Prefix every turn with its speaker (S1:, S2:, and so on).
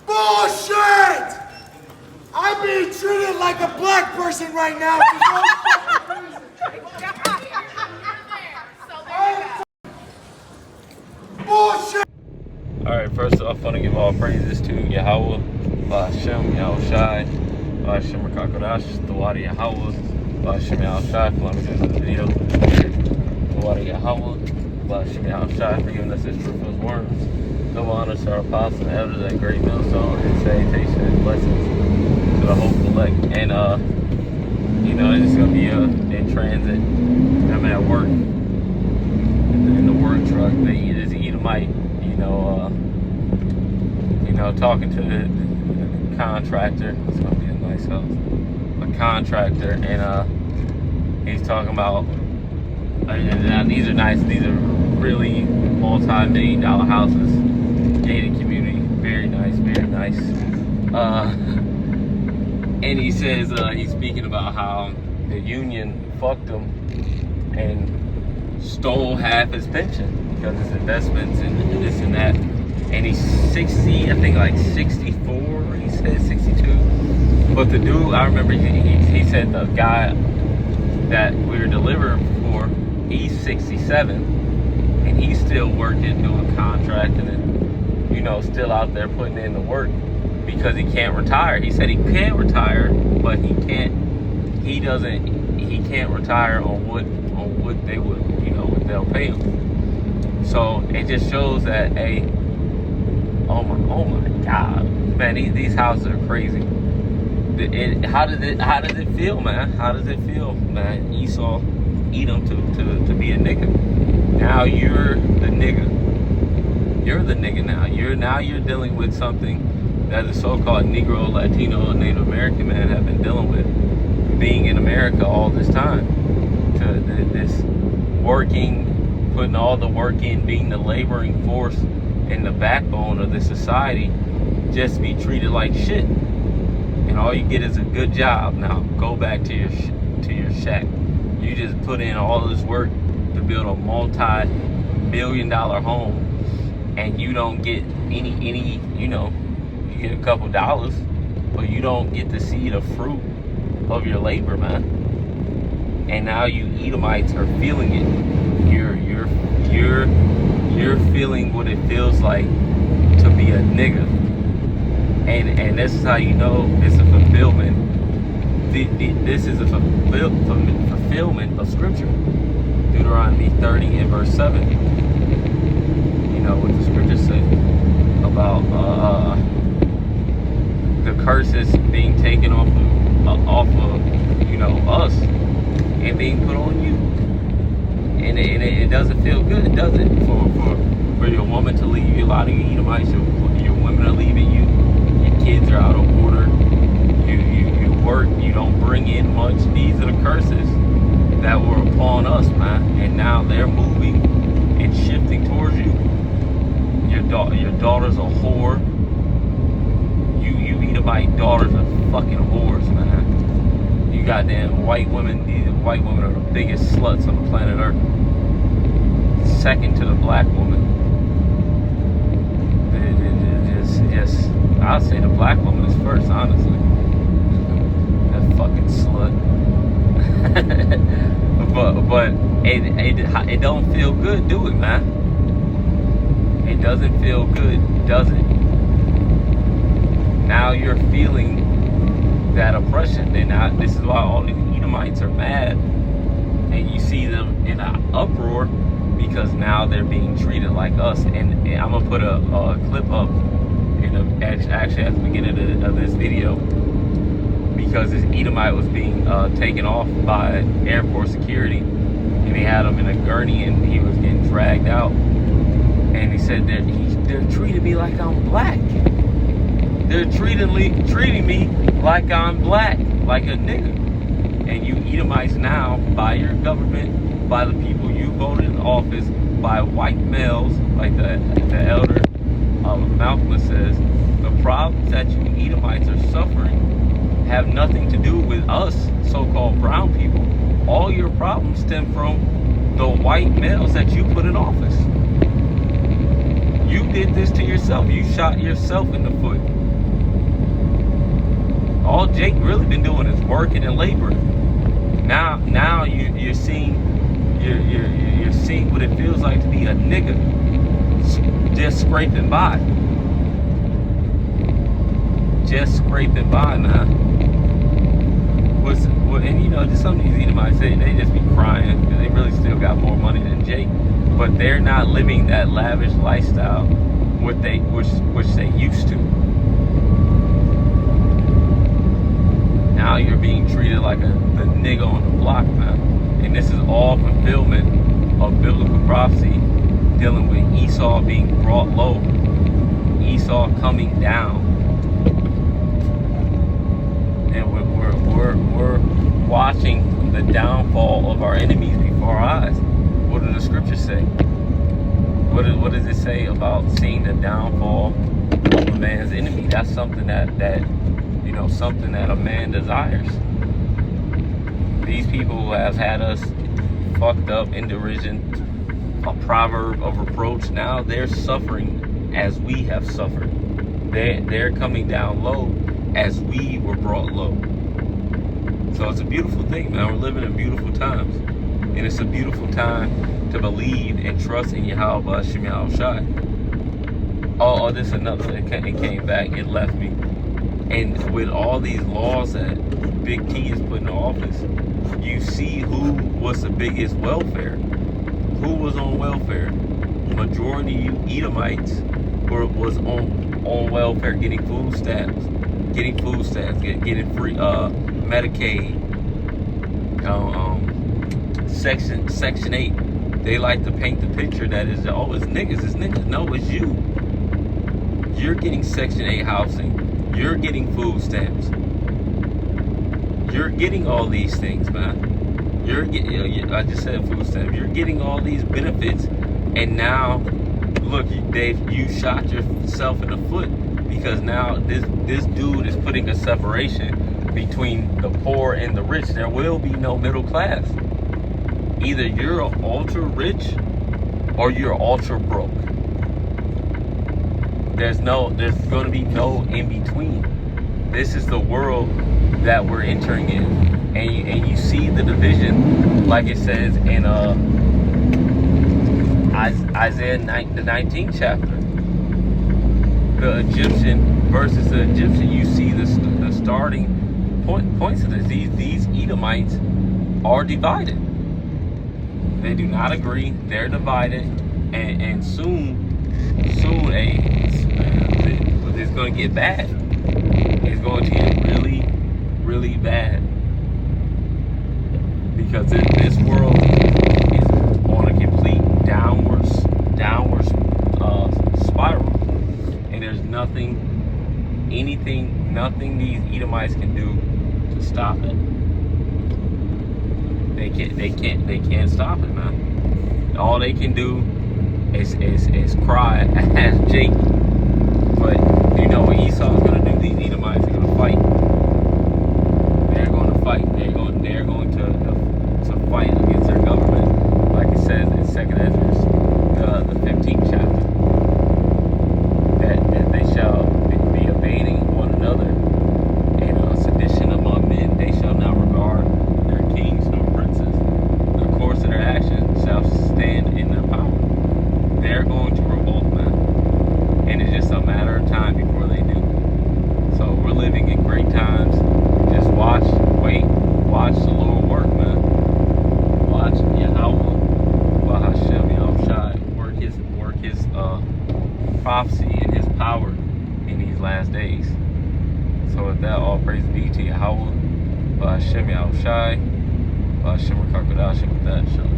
S1: Bullshit! I'm being treated like a black person right now. Bullshit!
S2: Alright, first off, I want to give all praises to Yahweh, Ba'ashem, Yahushai, Ba'ashem Rakakodash, Tawadi Yahweh, Ba'ashem Yahushai, for letting me do this video. Tawadi Yahweh, Ba'ashem Yahushai, for giving us this truth of his words. Double honor to our apostles and elders at Great Millstone, and salutation and blessings to the hopeful elect. And, you know, it's just going to be in transit. I'm at work, in the work truck. There's an Edomite, talking to the contractor. It's going to be a nice house. A contractor, and he's talking about, and these are nice, these are really multi-million-dollar houses, gated community, very nice, very nice. And he says, he's speaking about how the union fucked him and stole half his pension because his investments and this and that. And he's 60, I think like 64, he said 62. But the dude, I remember he said the guy that we were delivering for, he's 67, and he's still working, doing contracting, and still out there putting in the work because he can't retire. He said he can retire, but he can't retire on what they would, what they'll pay him. So it just shows that, oh my God, man, these houses are crazy. How does it feel, man? How does it feel, man? Esau, Edom to be a nigga. Now you're the nigga. You're the nigga now. You're dealing with something that the so-called Negro, Latino, and Native American man have been dealing with, being in America all this time. To this working, putting all the work in, being the laboring force and the backbone of this society, just be treated like shit. And all you get is a good job. Now go back to your shack. You just put in all this work to build a multi-million-dollar home, and you don't get any, you get a couple dollars, but you don't get to see the fruit of your labor, man. And now you Edomites are feeling it. You're feeling what it feels like to be a nigga. And this is how you know it's a fulfillment. This is a fulfillment of Scripture. Deuteronomy 30 and verse 7. What the Scriptures say about the curses being taken off of us and being put on you. And it doesn't feel good, does it? For your woman to leave you. A lot of you Edomites, your women are leaving you. Your kids are out of order. You work. You don't bring in much. These are the curses that were upon us, man. And now they're moving and shifting towards you. Your daughter's a whore. You Edomite daughters are fucking whores, man. You goddamn white women. These white women are the biggest sluts on the planet Earth. Second to the black woman. Just I'll say the black woman is first, honestly. That fucking slut. but it don't feel good, do it, man? It doesn't feel good, does it? Now you're feeling that oppression, and now this is why all these Edomites are mad, and you see them in an uproar because now they're being treated like us. And I'm gonna put a clip up actually at the beginning of this video, because this Edomite was being taken off by airport security, and they had him in a gurney, and he was getting dragged out. And he said that they're treating me like I'm black. They're treating me like I'm black, like a nigga. And you Edomites now, by your government, by the people you voted in office, by white males, like the elder Malcolm says, the problems that you Edomites are suffering have nothing to do with us, so-called brown people. All your problems stem from the white males that you put in office. You did this to yourself. You shot yourself in the foot. All Jake really been doing is working and laboring. Now you're seeing you're seeing what it feels like to be a nigga just scraping by. Just scraping by, man. And you know, just some of these Edomites, they just be crying because they really still got more money than Jake, but they're not living that lavish lifestyle which they used to. Now you're being treated like the nigga on the block, man. And this is all fulfillment of biblical prophecy dealing with Esau being brought low, Esau coming down. And we're watching the downfall of our enemies before our eyes. What do the scriptures say? What does it say about seeing the downfall of a man's enemy? That's something that you know, something that a man desires. These people have had us fucked up in derision, a proverb of reproach. Now they're suffering as we have suffered. They're coming down low as we were brought low. So it's a beautiful thing, man. We're living in beautiful times. And it's a beautiful time to believe and trust in Yahweh Shem Yahushai. Oh, this is another. It came back. It left me. And with all these laws that Big T is putting in office, you see who was the biggest welfare. Who was on welfare? Majority of you Edomites was on welfare, getting food stamps, getting free Medicaid, Section 8. They like to paint the picture that is, oh, it's niggas. No, it's you. You're getting Section 8 housing. You're getting food stamps. You're getting all these things, man. I just said food stamps. You're getting all these benefits, and now, look, Dave, you shot yourself in the foot because now this dude is putting a separation between the poor and the rich. There will be no middle class. Either you're ultra rich or you're ultra broke. There's going to be no in between. This is the world that we're entering in, and you see the division, like it says in Isaiah the 19th chapter. The Egyptian versus the Egyptian. You see the starting points of this. These Edomites are divided. They do not agree. They're divided, and soon it's going to get bad. It's going to get really, really bad, because this world is on a complete downward spiral, and there's nothing these Edomites can do to stop it. They can't stop it, man. All they can do is cry as Jake. But you know what Esau's gonna do? These Edomites are gonna fight. They're gonna fight. They're going to fight against their government, like it says in 2nd Ezra, the 15th chapter. That they shall be obeying one another, and sedition among men. They shall not regard their kings nor princes. The course of their actions shall stand in their power. They're going to revolt, man. And it's just a matter of time before they do. So we're living in great times. Just watch the Lord work, man. Watch Yahweh Hashem Yahushai work his prophecy and his power in these last days. So with that, all praise be to Yahweh Hashem Yahushai Hashem Rakakodashim. With that, shalom.